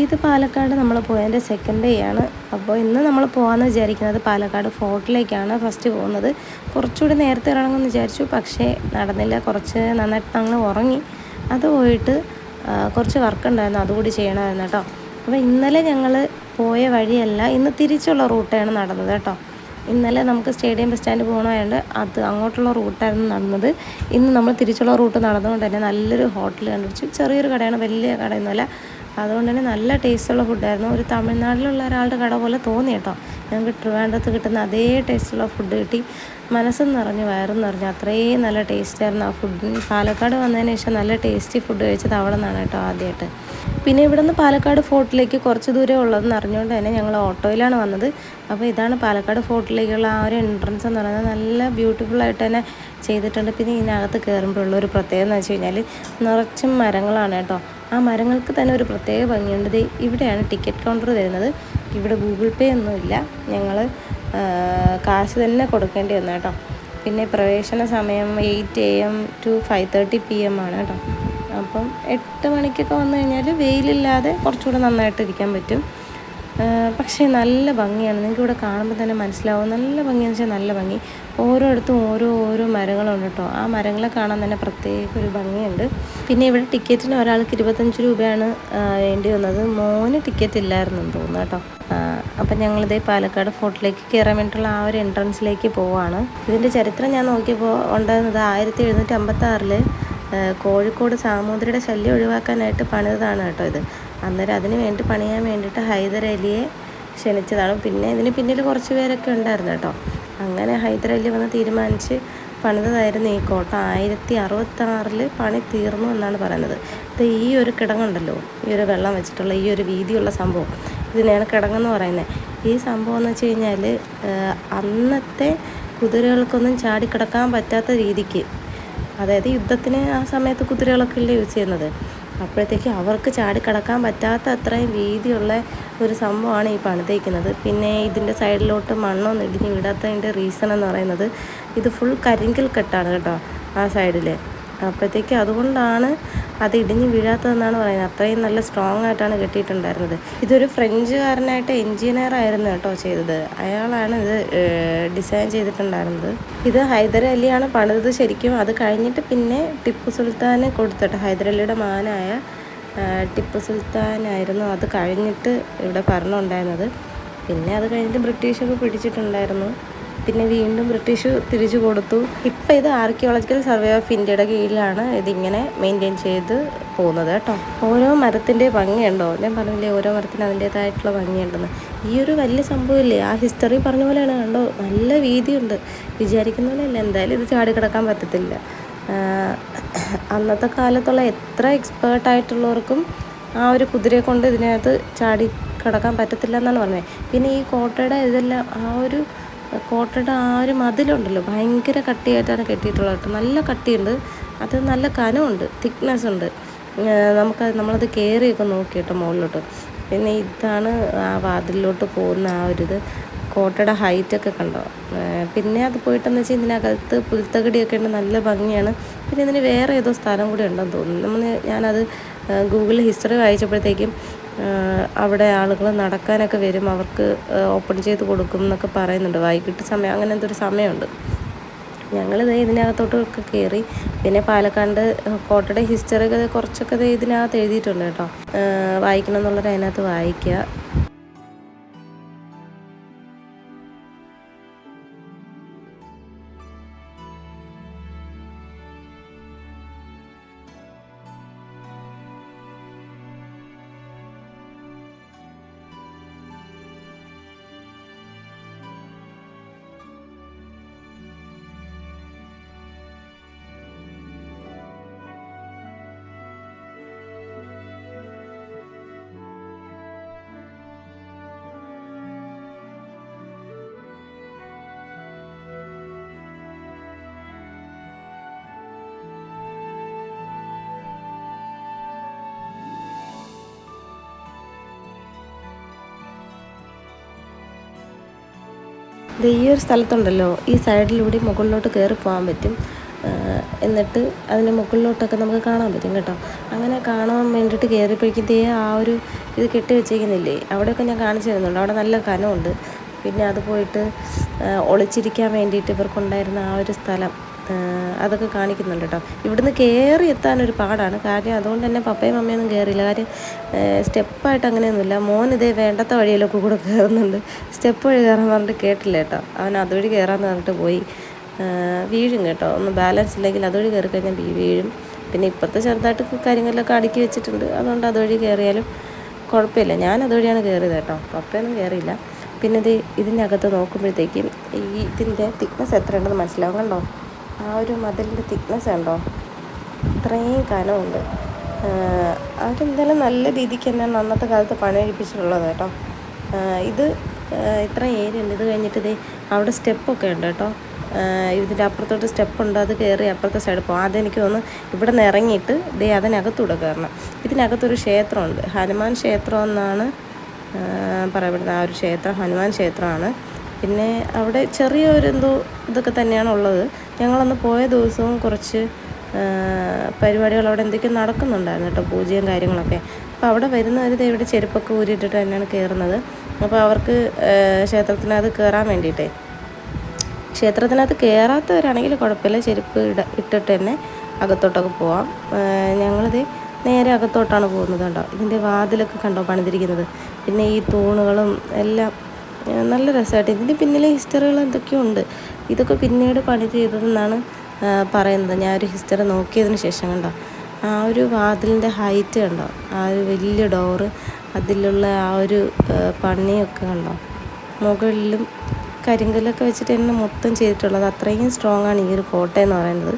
ഇത് പാലക്കാട് നമ്മൾ പോയതിൻ്റെ സെക്കൻഡ് ഡേ ആണ്. അപ്പോൾ ഇന്ന് നമ്മൾ പോകാമെന്ന് വിചാരിക്കുന്നത് പാലക്കാട് ഫോർട്ടിലേക്കാണ് ഫസ്റ്റ് പോകുന്നത്. കുറച്ചുകൂടി നേരത്തെ ഇറങ്ങുമെന്ന് വിചാരിച്ചു, പക്ഷേ നടന്നില്ല. കുറച്ച് നന്നായിട്ട് ഞങ്ങൾ ഉറങ്ങി. അത് പോയിട്ട് കുറച്ച് വർക്ക് ഉണ്ടായിരുന്നു, അതുകൂടി ചെയ്യണമായിരുന്നു കേട്ടോ. അപ്പോൾ ഇന്നലെ ഞങ്ങൾ പോയ വഴിയല്ല, ഇന്ന് തിരിച്ചുള്ള റൂട്ടാണ് നടന്നത് കേട്ടോ. ഇന്നലെ നമുക്ക് സ്റ്റേഡിയം ബസ് സ്റ്റാൻഡ് പോകണമായതുകൊണ്ട് അത് അങ്ങോട്ടുള്ള റൂട്ടായിരുന്നു നടന്നത്. ഇന്ന് നമ്മൾ തിരിച്ചുള്ള റൂട്ട് നടന്നുകൊണ്ട് തന്നെ നല്ലൊരു ഹോട്ടൽ കണ്ടുപിടിച്ചു. ചെറിയൊരു കടയാണ്, വലിയ കടയൊന്നുമല്ല. അതുകൊണ്ട് തന്നെ നല്ല ടേസ്റ്റുള്ള ഫുഡായിരുന്നു. ഒരു തമിഴ്നാട്ടിലുള്ള ഒരാളുടെ കട പോലെ തോന്നി കേട്ടോ. ഞങ്ങൾക്ക് ട്രിവാൻഡ്രത്ത് കിട്ടുന്ന അതേ ടേസ്റ്റുള്ള ഫുഡ് കിട്ടി. മനസ്സും നിറഞ്ഞു, വയറും നിറഞ്ഞു. അത്രയും നല്ല ടേസ്റ്റായിരുന്നു ആ ഫുഡിന്. പാലക്കാട് വന്നതിന് ശേഷം നല്ല ടേസ്റ്റി ഫുഡ് കഴിച്ചത് അവിടെ നിന്നാണ് കേട്ടോ ആദ്യമായിട്ട്. പിന്നെ ഇവിടെ നിന്ന് പാലക്കാട് ഫോർട്ടിലേക്ക് കുറച്ച് ദൂരം ഉള്ളതെന്ന് അറിഞ്ഞുകൊണ്ട് തന്നെ ഞങ്ങൾ ഓട്ടോയിലാണ് വന്നത്. അപ്പോൾ ഇതാണ് പാലക്കാട് ഫോർട്ടിലേക്കുള്ള ആ ഒരു എൻട്രൻസ് എന്ന് പറയുന്നത്. നല്ല ബ്യൂട്ടിഫുള്ളായിട്ട് തന്നെ ചെയ്തിട്ടുണ്ട്. പിന്നെ ഇതിനകത്ത് കയറുമ്പോഴുള്ള ഒരു പ്രത്യേകത എന്ന് വെച്ച് കഴിഞ്ഞാൽ നിറച്ചും മരങ്ങളാണ് കേട്ടോ. ആ മരങ്ങൾക്ക് തന്നെ ഒരു പ്രത്യേക ഭംഗിയുണ്ട്. ഇവിടെയാണ് ടിക്കറ്റ് കൗണ്ടർ വരുന്നത്. ഇവിടെ ഗൂഗിൾ പേ ഒന്നുമില്ല, ഞങ്ങൾ കാശ് തന്നെ കൊടുക്കേണ്ടി വന്നു കേട്ടോ. പിന്നെ പ്രവേശന സമയം 8 AM to 5:30 PM ആണ് കേട്ടോ. അപ്പം 8 മണിക്കൊക്കെ വന്നു കഴിഞ്ഞാൽ വെയിലില്ലാതെ കുറച്ചുകൂടെ നന്നായിട്ട് ഇരിക്കാൻ പറ്റും. പക്ഷേ നല്ല ഭംഗിയാണ്, നിങ്ങൾക്ക് ഇവിടെ കാണുമ്പോൾ തന്നെ മനസ്സിലാവും. നല്ല ഭംഗിയെന്ന് വെച്ചാൽ നല്ല ഭംഗി. ഓരോയിടത്തും ഓരോ മരങ്ങളുണ്ട് കേട്ടോ. ആ മരങ്ങളെ കാണാൻ തന്നെ പ്രത്യേക ഒരു ഭംഗിയുണ്ട്. പിന്നെ ഇവിടെ ടിക്കറ്റിന് ഒരാൾക്ക് 25 രൂപയാണ് വേണ്ടി വന്നത്. മോന് ടിക്കറ്റ് ഇല്ലായിരുന്നെന്ന് തോന്നുന്നു കേട്ടോ. അപ്പം ഞങ്ങളിതേ പാലക്കാട് ഫോർട്ടിലേക്ക് കയറാൻ വേണ്ടിയിട്ടുള്ള ആ ഒരു എൻട്രൻസിലേക്ക് പോവാണ്. ഇതിൻ്റെ ചരിത്രം ഞാൻ നോക്കിയപ്പോൾ ഉണ്ടായിരുന്നത് 1756 കോഴിക്കോട് സാമൂതിരിയുടെ ശല്യം ഒഴിവാക്കാനായിട്ട് പണിതാണ് കേട്ടോ ഇത്. അന്നേരം അതിന് വേണ്ടി പണിയാൻ വേണ്ടിയിട്ട് ഹൈദരലിയെ ക്ഷണിച്ചതാണ്. പിന്നെ ഇതിന് പിന്നിൽ കുറച്ച് പേരൊക്കെ ഉണ്ടായിരുന്നു കേട്ടോ. അങ്ങനെ ഹൈദരലി വന്ന് തീരുമാനിച്ച് പണിതായിരുന്നു ഈ കോട്ട. 1066 പണി തീർന്നു എന്നാണ് പറയുന്നത്. ഇത് ഈ ഒരു കിടങ്ങുണ്ടല്ലോ, ഈ ഒരു വെള്ളം വെച്ചിട്ടുള്ള ഈ ഒരു വീതിയുള്ള സംഭവം, ഇതിനെയാണ് കിടങ്ങെന്ന് പറയുന്നത്. ഈ സംഭവം എന്ന് വെച്ച് കഴിഞ്ഞാൽ അന്നത്തെ കുതിരകൾക്കൊന്നും ചാടിക്കിടക്കാൻ പറ്റാത്ത രീതിക്ക്, അതായത് യുദ്ധത്തിന് ആ സമയത്ത് കുതിരകളൊക്കെ അല്ലേ യൂസ് ചെയ്യുന്നത്, അപ്പോഴത്തേക്ക് അവർക്ക് ചാടിക്കിടക്കാൻ പറ്റാത്ത അത്രയും വീതിയുള്ള ഒരു സംഭവമാണ് ഈ പണിതേക്കുന്നത്. പിന്നെ ഇതിൻ്റെ സൈഡിലോട്ട് മണ്ണൊന്നും ഇടിഞ്ഞ് വിടാത്തതിൻ്റെ റീസൺ എന്ന് പറയുന്നത് ഇത് ഫുൾ കരിങ്കൽ കെട്ടാണ് കേട്ടോ ആ സൈഡിൽ. അപ്പോഴത്തേക്ക് അതുകൊണ്ടാണ് അത് ഇടിഞ്ഞ് വീഴാത്തതെന്നാണ് പറയുന്നത്. അത്രയും നല്ല സ്ട്രോങ് ആയിട്ടാണ് കെട്ടിയിട്ടുണ്ടായിരുന്നത്. ഇതൊരു ഫ്രഞ്ചുകാരനായിട്ട് എൻജിനീയർ ആയിരുന്നു കേട്ടോ ചെയ്തത്. അയാളാണ് ഇത് ഡിസൈൻ ചെയ്തിട്ടുണ്ടായിരുന്നത്. ഇത് ഹൈദരലിയാണ് പണിതത് ശരിക്കും. അത് കഴിഞ്ഞിട്ട് പിന്നെ ടിപ്പു സുൽത്താന് കൊടുത്തിട്ട്, ഹൈദരലിയുടെ മകനായ ടിപ്പു സുൽത്താനായിരുന്നു അത് കഴിഞ്ഞിട്ട് ഇവിടെ ഭരണം ഉണ്ടായിരുന്നത്. പിന്നെ അത് കഴിഞ്ഞിട്ട് ബ്രിട്ടീഷൊക്കെ പിടിച്ചിട്ടുണ്ടായിരുന്നു. പിന്നെ വീണ്ടും ബ്രിട്ടീഷ് തിരിച്ചു കൊടുത്തു. ഇപ്പം ഇത് ആർക്കിയോളജിക്കൽ സർവേ ഓഫ് ഇന്ത്യയുടെ കീഴിലാണ് ഇതിങ്ങനെ മെയിൻറ്റെയിൻ ചെയ്ത് പോകുന്നത് കേട്ടോ. ഓരോ മരത്തിൻ്റെ ഭംഗിയുണ്ടോ, ഞാൻ പറഞ്ഞില്ലേ ഓരോ മരത്തിന് അതിൻ്റേതായിട്ടുള്ള ഭംഗിയുണ്ടെന്ന്. ഈ ഒരു വലിയ സംഭവമില്ലേ, ആ ഹിസ്റ്ററി പറഞ്ഞ പോലെയാണ് കണ്ടോ. നല്ല വീതിയുണ്ട്, വിചാരിക്കുന്ന പോലെയല്ല. എന്തായാലും ഇത് ചാടി കിടക്കാൻ പറ്റത്തില്ല. അന്നത്തെ കാലത്തുള്ള എത്ര എക്സ്പേർട്ടായിട്ടുള്ളവർക്കും ആ ഒരു കുതിരയെ കൊണ്ട് ഇതിനകത്ത് ചാടി കിടക്കാൻ പറ്റത്തില്ല എന്നാണ് പറഞ്ഞത്. പിന്നെ ഈ കോട്ടയുടെ ഇതെല്ലാം, ആ ഒരു കോട്ടയുടെ ആ ഒരു മതിലുണ്ടല്ലോ ഭയങ്കര കട്ടിയായിട്ടാണ് കെട്ടിയിട്ടുള്ളത് കേട്ടോ. നല്ല കട്ടിയുണ്ട്, അത് നല്ല കനമുണ്ട്, തിക്നെസ് ഉണ്ട്. നമ്മളത് കയറിയൊക്കെ നോക്കി കേട്ടോ മുകളിലോട്ട്. പിന്നെ ഇതാണ് ആ വാതിലിലോട്ട് പോകുന്ന ആ ഒരിത്. കോട്ടയുടെ ഹൈറ്റൊക്കെ കണ്ടോ. പിന്നെ അത് പോയിട്ടെന്ന് വെച്ചാൽ ഇതിനകത്ത് പുൽത്തകടിയൊക്കെ ഉണ്ട്, നല്ല ഭംഗിയാണ്. പിന്നെ ഇതിന് വേറെ ഏതോ സ്ഥലം കൂടി ഉണ്ടെന്ന് തോന്നുന്നു. ഞാനത് ഗൂഗിളിൽ ഹിസ്റ്ററി വായിച്ചപ്പോഴത്തേക്കും അവിടെ ആളുകൾ നടക്കാനൊക്കെ വരും, അവർക്ക് ഓപ്പൺ ചെയ്ത് കൊടുക്കും എന്നൊക്കെ പറയുന്നുണ്ട്. വൈകിട്ട് സമയം, അങ്ങനെ എന്തൊരു സമയമുണ്ട്. ഞങ്ങളിത് ഇതിനകത്തോട്ടൊക്കെ കയറി. പിന്നെ പാലക്കാട് കോട്ടയുടെ ഹിസ്റ്ററി കുറച്ചൊക്കെ ഇതിനകത്ത് എഴുതിയിട്ടുണ്ട് കേട്ടോ. വായിക്കണം എന്നുള്ളത് അതിനകത്ത് വായിക്കുക. ഈ ഒരു സ്ഥലത്തുണ്ടല്ലോ, ഈ സൈഡിലൂടെ മുകളിലോട്ട് കയറി പോകാൻ പറ്റും. എന്നിട്ട് അതിൻ്റെ മുകളിലോട്ടൊക്കെ നമുക്ക് കാണാൻ പറ്റും കേട്ടോ. അങ്ങനെ കാണാൻ വേണ്ടിയിട്ട് കയറിയപ്പോഴേക്കും ആ ഒരു ഇത് കെട്ടി വെച്ചേക്കുന്നില്ലേ, അവിടെയൊക്കെ ഞാൻ കാണിച്ചു തരുന്നുണ്ട്. അവിടെ നല്ല കനമുണ്ട്. പിന്നെ അത് പോയിട്ട് ഒളിച്ചിരിക്കാൻ വേണ്ടിയിട്ട് ഇവർക്കുണ്ടായിരുന്ന ആ ഒരു സ്ഥലം അതൊക്കെ കാണിക്കുന്നുണ്ട് കേട്ടോ. ഇവിടുന്ന് കയറി എത്താനൊരു പാടാണ്. കാര്യം അതുകൊണ്ട് തന്നെ പപ്പയും അമ്മയൊന്നും കയറിയില്ല. കാര്യം സ്റ്റെപ്പായിട്ട് അങ്ങനെയൊന്നുമില്ല. മോൻ ഇതേ വേണ്ടാത്ത വഴിയിലൊക്കെ കൂടെ കയറുന്നുണ്ട്. സ്റ്റെപ്പ് വഴി കയറാൻ പറഞ്ഞിട്ട് കേട്ടില്ല കേട്ടോ. അവൻ അതുവഴി കയറാമെന്ന് പറഞ്ഞിട്ട് പോയി. വീഴും കേട്ടോ. ഒന്ന് ബാലൻസ് ഇല്ലെങ്കിൽ അതുവഴി കയറി കഴിഞ്ഞാൽ വീഴും. പിന്നെ ഇപ്പോഴത്തെ ചെറുതായിട്ട് കാര്യങ്ങളിലൊക്കെ അടുക്കി വെച്ചിട്ടുണ്ട്. അതുകൊണ്ട് അതുവഴി കയറിയാലും കുഴപ്പമില്ല. ഞാൻ അതുവഴിയാണ് കയറിയത് കേട്ടോ. പപ്പയൊന്നും കയറിയില്ല. പിന്നെ ഇതിൻ്റെ അകത്ത് നോക്കുമ്പോഴത്തേക്കും ഇതിൻ്റെ തിക്നെസ് എത്ര ഉണ്ടെന്ന് മനസ്സിലാവും. കണ്ടോ, ആ ഒരു മതിലിൻ്റെ തിക്നെസ് കണ്ടോ, ഇത്രയും കനമുണ്ട്. അവരെന്തായാലും നല്ല രീതിക്ക് തന്നെയാണ് അന്നത്തെ കാലത്ത് പണിയെടുപ്പിച്ചിട്ടുള്ളത് കേട്ടോ. ഇത് ഇത്ര ഏരിയ ഉണ്ട്. ഇത് കഴിഞ്ഞിട്ട് അവിടെ സ്റ്റെപ്പൊക്കെ ഉണ്ട് കേട്ടോ. ഇതിൻ്റെ അപ്പുറത്തോട്ട് സ്റ്റെപ്പുണ്ട്. അത് കയറി അപ്പുറത്തെ സൈഡ് പോകും. അതെനിക്ക് തോന്നുന്നു ഇവിടെ നിന്ന് ഇറങ്ങിയിട്ട് അതിനകത്തൂടെ കയറണം. ഇതിനകത്തൊരു ക്ഷേത്രമുണ്ട്, ഹനുമാൻ ക്ഷേത്രം എന്നാണ് പറയപ്പെടുന്നത്. ആ ഒരു ക്ഷേത്രം ഹനുമാൻ ക്ഷേത്രമാണ്. പിന്നെ അവിടെ ചെറിയൊരു ഇതൊക്കെ തന്നെയാണ് ഉള്ളത്. ഞങ്ങളന്ന് പോയ ദിവസവും കുറച്ച് പരിപാടികൾ അവിടെ എന്തൊക്കെയോ നടക്കുന്നുണ്ടായിരുന്നു കേട്ടോ, പൂജയും കാര്യങ്ങളൊക്കെ. അപ്പോൾ അവിടെ വരുന്നവർ ഇവിടെ ചെരുപ്പൊക്കെ ഊരിയിട്ടിട്ട് തന്നെയാണ് കയറുന്നത്. അപ്പോൾ അവർക്ക് ക്ഷേത്രത്തിനകത്ത് കയറാൻ വേണ്ടിയിട്ടേ, ക്ഷേത്രത്തിനകത്ത് കയറാത്തവരാണെങ്കിൽ കുഴപ്പമില്ല, ചെരുപ്പ് ഇട്ടിട്ട് തന്നെ അകത്തോട്ടൊക്കെ പോവാം. ഞങ്ങളിത് നേരെ അകത്തോട്ടാണ് പോകുന്നത് കണ്ടോ. ഇതിൻ്റെ വാതിലൊക്കെ കണ്ടോ പണിതിരിക്കുന്നത്. പിന്നെ ഈ തൂണുകളും എല്ലാം നല്ല രസമായിട്ട്. ഇതിൻ്റെ പിന്നിലെ ഹിസ്റ്ററികൾ എന്തൊക്കെയോ ഉണ്ട്. ഇതൊക്കെ പിന്നീട് പണി ചെയ്തതെന്നാണ് പറയുന്നത്. ഞാൻ ഒരു ഹിസ്റ്ററി നോക്കിയതിന് ശേഷം കണ്ടോ, ആ ഒരു വാതിലിൻ്റെ ഹൈറ്റ് കണ്ടോ, ആ ഒരു വലിയ ഡോറ്, അതിലുള്ള ആ ഒരു പണിയൊക്കെ കണ്ടോ. മുകളിലും കരിങ്കല്ലൊക്കെ വെച്ചിട്ട് തന്നെ മൊത്തം ചെയ്തിട്ടുള്ളത്. അത്രയും സ്ട്രോങ് ആണ് ഈ ഒരു കോട്ട എന്ന് പറയുന്നത്.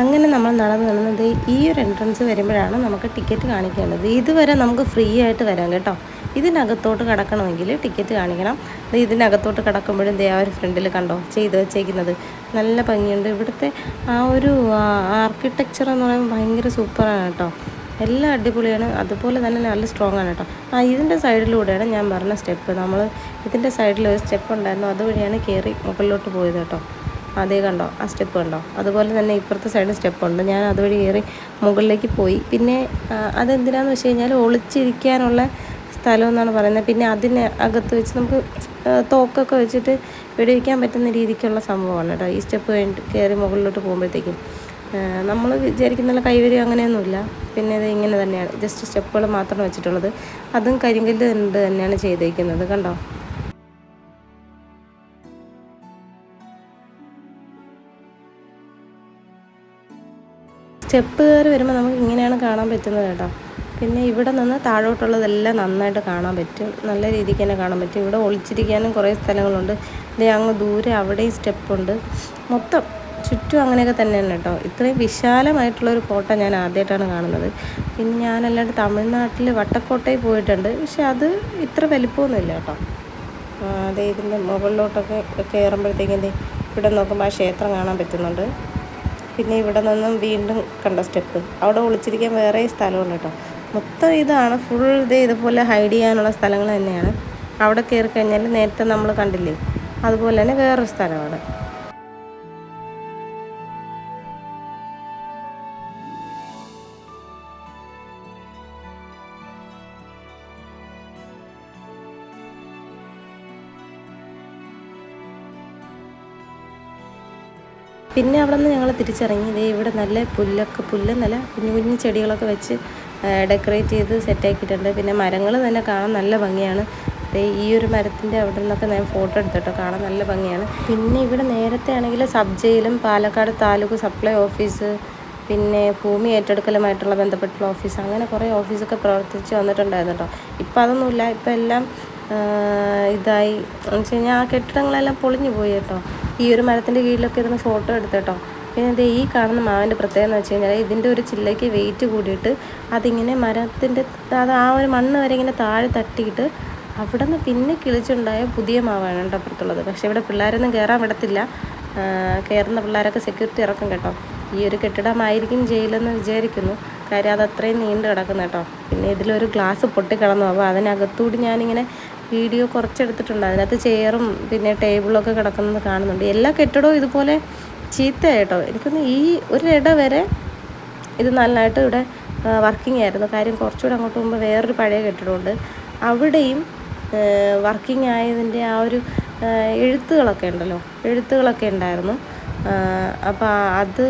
അങ്ങനെ നമ്മൾ നടന്നത് ഈ ഒരു എൻട്രൻസ് വരുമ്പോഴാണ് നമുക്ക് ടിക്കറ്റ് കാണിക്കേണ്ടത്. ഇതുവരെ നമുക്ക് ഫ്രീ ആയിട്ട് വരാം കേട്ടോ. ഇതിനകത്തോട്ട് കിടക്കണമെങ്കിൽ ടിക്കറ്റ് കാണിക്കണം. ഇതിനകത്തോട്ട് കിടക്കുമ്പോഴും ആ ഒരു ഫ്രണ്ടിൽ കണ്ടോ ചെയ്ത് വെച്ചേക്കുന്നത് നല്ല ഭംഗിയുണ്ട്. ഇവിടുത്തെ ആ ഒരു ആർക്കിടെക്ചർ എന്ന് പറയുമ്പോൾ ഭയങ്കര സൂപ്പറാണ് കേട്ടോ. എല്ലാം അടിപൊളിയാണ്. അതുപോലെ തന്നെ നല്ല സ്ട്രോങ് ആണ് കേട്ടോ. ഇതിൻ്റെ സൈഡിലൂടെയാണ് ഞാൻ പറഞ്ഞ സ്റ്റെപ്പ്. നമ്മൾ ഇതിൻ്റെ സൈഡിൽ ഒരു സ്റ്റെപ്പ് ഉണ്ടായിരുന്നു, അതുവഴിയാണ് കയറി മുകളിലോട്ട് പോയത് കേട്ടോ. അതേ കണ്ടോ, ആ സ്റ്റെപ്പ് കണ്ടോ. അതുപോലെ തന്നെ ഇപ്പുറത്തെ സൈഡിൽ സ്റ്റെപ്പുണ്ട്. ഞാൻ അതുവഴി കയറി മുകളിലേക്ക് പോയി. പിന്നെ അതെന്തിനാന്ന് വെച്ച് കഴിഞ്ഞാൽ ഒളിച്ചിരിക്കാനുള്ള സ്ഥലം എന്നാണ് പറയുന്നത്. പിന്നെ അതിന് അകത്ത് വെച്ച് നമുക്ക് തോക്കൊക്കെ വെച്ചിട്ട് വെടിവെക്കാൻ പറ്റുന്ന രീതിക്കുള്ള സംഭവമാണ് കേട്ടോ. ഈ സ്റ്റെപ്പ് കഴിഞ്ഞിട്ട് കയറി മുകളിലോട്ട് പോകുമ്പോഴത്തേക്കും നമ്മൾ വിചാരിക്കുന്ന കൈവരി അങ്ങനെയൊന്നുമില്ല. പിന്നെ ഇത് ഇങ്ങനെ തന്നെയാണ്, ജസ്റ്റ് സ്റ്റെപ്പുകൾ മാത്രം വെച്ചിട്ടുള്ളത്. അതും കരിങ്കല്ല് കൊണ്ട് തന്നെയാണ് ചെയ്തേക്കുന്നത് കണ്ടോ. സ്റ്റെപ്പ് കയറി വരുമ്പോൾ നമുക്ക് ഇങ്ങനെയാണ് കാണാൻ പറ്റുന്നത് കേട്ടോ. പിന്നെ ഇവിടെ നിന്ന് താഴോട്ടുള്ളതെല്ലാം നന്നായിട്ട് കാണാൻ പറ്റും, നല്ല രീതിക്ക് തന്നെ കാണാൻ പറ്റും. ഇവിടെ ഒളിച്ചിരിക്കാനും കുറേ സ്ഥലങ്ങളുണ്ട്. അങ്ങ് ദൂരെ അവിടെയും സ്റ്റെപ്പുണ്ട്. മൊത്തം ചുറ്റും അങ്ങനെയൊക്കെ തന്നെയാണ് കേട്ടോ. ഇത്രയും വിശാലമായിട്ടുള്ളൊരു കോട്ട ഞാൻ ആദ്യമായിട്ടാണ് കാണുന്നത്. പിന്നെ ഞാനല്ലാണ്ട് തമിഴ്നാട്ടിൽ വട്ടക്കോട്ടയിൽ പോയിട്ടുണ്ട്, പക്ഷെ അത് ഇത്ര വലിപ്പമൊന്നുമില്ല കേട്ടോ. അതേ ഇതിൻ്റെ മുകളിലോട്ടൊക്കെ കയറുമ്പോഴത്തേക്കും ഇവിടെ നോക്കുമ്പോൾ ആ ക്ഷേത്രം കാണാൻ പറ്റുന്നുണ്ട്. പിന്നെ ഇവിടെ നിന്നും വീണ്ടും കണ്ട സ്റ്റെപ്പ്, അവിടെ ഒളിച്ചിരിക്കാൻ വേറെ സ്ഥലമുണ്ട് കേട്ടോ. മൊത്തം ഇതാണ് ഫുൾ. ഇതുപോലെ ഹൈഡ് ചെയ്യാനുള്ള സ്ഥലങ്ങൾ തന്നെയാണ്. അവിടെ കയറി കഴിഞ്ഞാൽ നേരത്തെ നമ്മൾ കണ്ടില്ലേ, അതുപോലെ തന്നെ വേറൊരു സ്ഥലമാണ്. പിന്നെ അവിടെ നിന്ന് ഞങ്ങൾ തിരിച്ചിറങ്ങി. ദേ ഇവിടെ നല്ല പുല്ലെന്നല്ല കുഞ്ഞു കുഞ്ഞു ചെടികളൊക്കെ വെച്ച് ഡെക്കറേറ്റ് ചെയ്ത് സെറ്റാക്കിയിട്ടുണ്ട്. പിന്നെ മരങ്ങൾ തന്നെ കാണാൻ നല്ല ഭംഗിയാണ്. ഈ ഒരു മരത്തിൻ്റെ അവിടെ നിന്നൊക്കെ ഞാൻ ഫോട്ടോ എടുത്തിട്ടോ, കാണാൻ നല്ല ഭംഗിയാണ്. പിന്നെ ഇവിടെ നേരത്തെ ആണെങ്കിൽ സബ് ജയിലും പാലക്കാട് താലൂക്ക് സപ്ലൈ ഓഫീസ്, പിന്നെ ഭൂമി ഏറ്റെടുക്കലുമായിട്ടുള്ള ബന്ധപ്പെട്ടുള്ള ഓഫീസ്, അങ്ങനെ കുറേ ഓഫീസൊക്കെ പ്രവർത്തിച്ച് വന്നിട്ടുണ്ടായിരുന്നു കേട്ടോ. ഇപ്പം അതൊന്നുമില്ല. ഇപ്പം എല്ലാം ഇതായി എന്ന് വെച്ച് കഴിഞ്ഞാൽ ആ കെട്ടിടങ്ങളെല്ലാം പൊളിഞ്ഞു പോയി കേട്ടോ. ഈ ഒരു മരത്തിൻ്റെ കീഴിലൊക്കെ ഇരുന്ന് ഫോട്ടോ എടുത്തേട്ടോ. പിന്നെ ഇത് ഈ കാണുന്ന മാവിൻ്റെ പ്രത്യേകത എന്ന് വെച്ച് കഴിഞ്ഞാൽ ഇതിൻ്റെ ഒരു ചില്ലയ്ക്ക് വെയിറ്റ് കൂടിയിട്ട് അതിങ്ങനെ മരത്തിൻ്റെ അത് ആ ഒരു മണ്ണ് വരെ ഇങ്ങനെ താഴെ തട്ടിയിട്ട് അവിടെ നിന്ന് പിന്നെ കിളിച്ചുണ്ടായ പുതിയ മാവാണ് കേട്ടോ അപ്പുറത്തുള്ളത്. പക്ഷേ ഇവിടെ പിള്ളേരൊന്നും കയറാൻ വിടത്തില്ല. കയറുന്ന പിള്ളേരൊക്കെ സെക്യൂരിറ്റി ഇറക്കും കേട്ടോ. ഈ ഒരു കെട്ടിടമായിരിക്കും ജയിലെന്ന് വിചാരിക്കുന്നു. കാര്യം അത് അത്രയും നീണ്ടു കിടക്കുന്നു കേട്ടോ. പിന്നെ ഇതിലൊരു ഗ്ലാസ് പൊട്ടിക്കിടന്നു. അപ്പോൾ അതിനകത്തൂടി ഞാനിങ്ങനെ വീഡിയോ കുറച്ചെടുത്തിട്ടുണ്ട്. അതിനകത്ത് ചെയറും പിന്നെ ടേബിളൊക്കെ കിടക്കുന്നത് കാണുന്നുണ്ട്. എല്ലാ കെട്ടിടവും ഇതുപോലെ ചീത്തയായിട്ടോ. എനിക്കൊന്ന് ഈ ഒരു ഇട വരെ ഇത് നല്ലതായിട്ട് ഇവിടെ വർക്കിംഗ് ആയിരുന്നു. കാര്യം കുറച്ചുകൂടെ അങ്ങോട്ട് പോകുമ്പോൾ വേറൊരു പഴയ കെട്ടിടമുണ്ട്. അവിടെയും വർക്കിംഗ് ആയതിൻ്റെ ആ ഒരു എഴുത്തുകളൊക്കെ ഉണ്ടായിരുന്നു. അപ്പോൾ അത്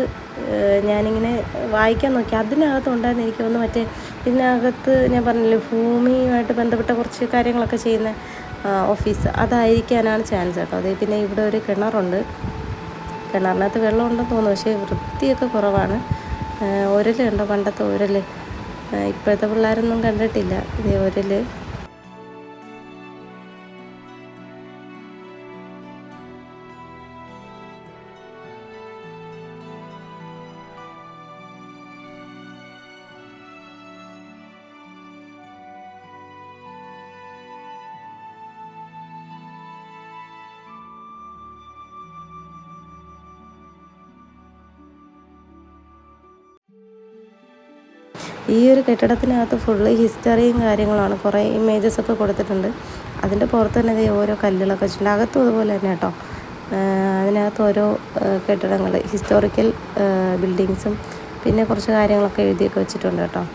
ഞാനിങ്ങനെ വായിക്കാൻ നോക്കി. അതിനകത്തുണ്ടായിരുന്നു എനിക്ക് തോന്നുന്നു മറ്റേ ഇതിനകത്ത് ഞാൻ പറഞ്ഞില്ലേ ഭൂമിയുമായിട്ട് ബന്ധപ്പെട്ട കുറച്ച് കാര്യങ്ങളൊക്കെ ചെയ്യുന്ന ഓഫീസ്, അതായിരിക്കാനാണ് ചാൻസ് കേട്ടോ. അതേ പിന്നെ ഇവിടെ ഒരു കിണറുണ്ട്. കിണറിനകത്ത് വെള്ളമുണ്ടെന്ന് തോന്നുന്നു, പക്ഷേ വൃത്തിയൊക്കെ കുറവാണ്. ഉരലുണ്ടോ, പണ്ടത്തെ ഉരൽ. ഇപ്പോഴത്തെ പിള്ളേരൊന്നും കണ്ടിട്ടില്ല ഇതേ ഉരൽ. ഈ ഒരു കെട്ടിടത്തിനകത്ത് ഫുള്ള് ഹിസ്റ്ററിയും കാര്യങ്ങളാണ്. കുറേ ഇമേജസൊക്കെ കൊടുത്തിട്ടുണ്ട്. അതിൻ്റെ പുറത്ത് തന്നെ ഓരോ കല്ലുകളൊക്കെ വെച്ചിട്ടുണ്ട്. അകത്തും അതുപോലെ തന്നെ കേട്ടോ. അതിനകത്ത് ഓരോ കെട്ടിടങ്ങൾ, ഹിസ്റ്റോറിക്കൽ ബിൽഡിങ്സും പിന്നെ കുറച്ച് കാര്യങ്ങളൊക്കെ എഴുതിയൊക്കെ വെച്ചിട്ടുണ്ട് കേട്ടോ.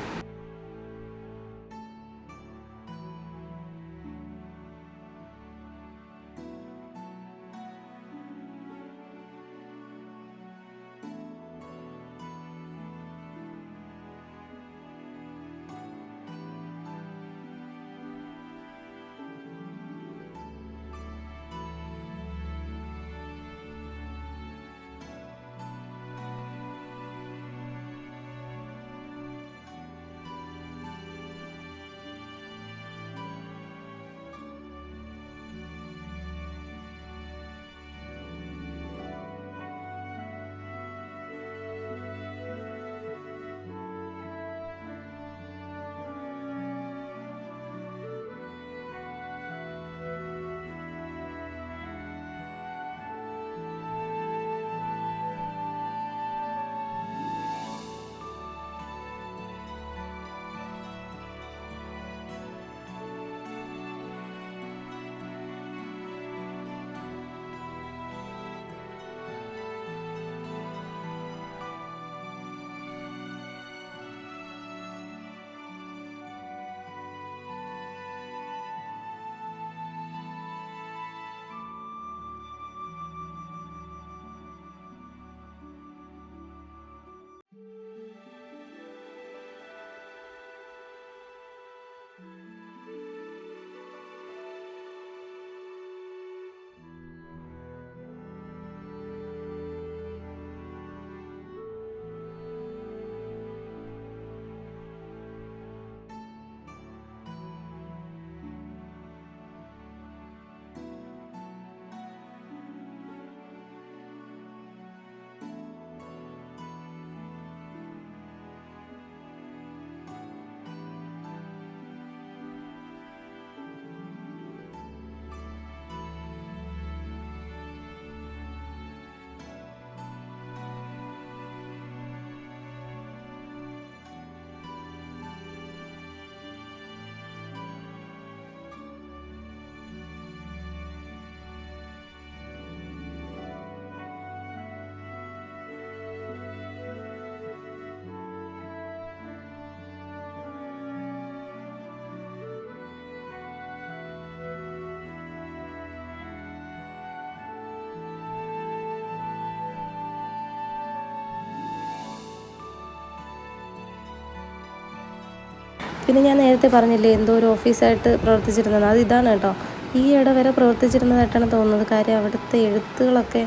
പിന്നെ ഞാൻ നേരത്തെ പറഞ്ഞില്ലേ എന്തോ ഒരു ഓഫീസായിട്ട് പ്രവർത്തിച്ചിരുന്നത്, അത് ഇതാണ് കേട്ടോ. ഈ ഇട വരെ പ്രവർത്തിച്ചിരുന്നതായിട്ടാണ് തോന്നുന്നത്. കാര്യം അവിടുത്തെ എഴുത്തുകളൊക്കെ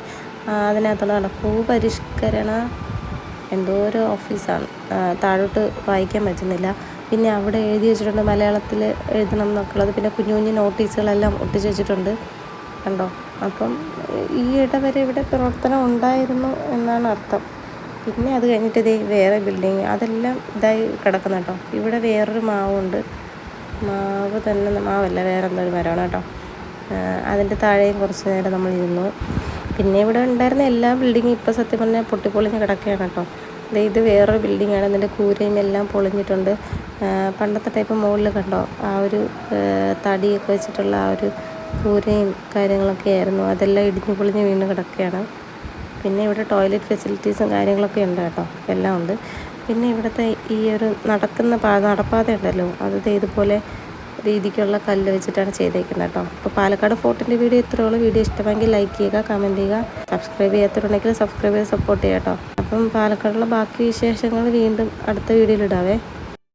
അതിനകത്തുള്ള ഭൂപരിഷ്കരണ എന്തോ ഒരു ഓഫീസാണ്. താഴോട്ട് വായിക്കാൻ പറ്റുന്നില്ല. പിന്നെ അവിടെ എഴുതി വെച്ചിട്ടുണ്ട് മലയാളത്തിൽ എഴുതണം എന്നൊക്കെ ഉള്ളത്. പിന്നെ കുഞ്ഞു കുഞ്ഞു നോട്ടീസുകളെല്ലാം ഒട്ടിച്ച് വെച്ചിട്ടുണ്ട് കണ്ടോ. അപ്പം ഈ ഇട വരെ ഇവിടെ പ്രവർത്തനം ഉണ്ടായിരുന്നു എന്നാണ് അർത്ഥം. പിന്നെ അത് കഴിഞ്ഞിട്ട് ഇതേ വേറെ ബിൽഡിങ് അതെല്ലാം ഇതായി കിടക്കുന്ന കേട്ടോ. ഇവിടെ വേറൊരു മാവുണ്ട്. മാവ് തന്നെ മാവല്ല, വേറെ എന്തോ ഒരു മരമാണ് കേട്ടോ. അതിൻ്റെ താഴെയും കുറച്ച് നേരം നമ്മൾ ഇരുന്നു. പിന്നെ ഇവിടെ ഉണ്ടായിരുന്ന എല്ലാ ബിൽഡിങ്ങും ഇപ്പോൾ സത്യം പറഞ്ഞാൽ പൊട്ടിപ്പൊളിഞ്ഞ് കിടക്കുകയാണ് കേട്ടോ. ഇത് വേറൊരു ബിൽഡിങ്ങാണ്. അതിൻ്റെ കൂരയും എല്ലാം പൊളിഞ്ഞിട്ടുണ്ട്. പണ്ടത്തെ ടൈപ്പ് മുകളിൽ കണ്ടോ ആ ഒരു തടിയൊക്കെ വെച്ചിട്ടുള്ള ആ ഒരു കൂരയും കാര്യങ്ങളൊക്കെ ആയിരുന്നു. അതെല്ലാം ഇടിഞ്ഞ് പൊളിഞ്ഞ് വീണ് കിടക്കുകയാണ്. പിന്നെ ഇവിടെ ടോയ്ലറ്റ് ഫെസിലിറ്റീസും കാര്യങ്ങളൊക്കെ ഉണ്ട് കേട്ടോ, എല്ലാം ഉണ്ട്. പിന്നെ ഇവിടുത്തെ ഈ ഒരു നടപ്പാത ഉണ്ടല്ലോ, അത് ഇതുപോലെ രീതിക്കുള്ള കല്ല് വെച്ചിട്ടാണ് ചെയ്തേക്കുന്നത് കേട്ടോ. അപ്പോൾ പാലക്കാട് ഫോർട്ടിൻ്റെ വീഡിയോ ഇത്രയുള്ള വീഡിയോ ഇഷ്ടമെങ്കിൽ ലൈക്ക് ചെയ്യുക, കമൻറ്റ് ചെയ്യുക, സബ്സ്ക്രൈബ് ചെയ്യാത്തവരുണ്ടെങ്കിൽ സബ്സ്ക്രൈബ് ചെയ്ത് സപ്പോർട്ട് ചെയ്യാം കേട്ടോ. അപ്പം പാലക്കാടുള്ള ബാക്കി വിശേഷങ്ങൾ വീണ്ടും അടുത്ത വീഡിയോയിൽ ഇടാവേ.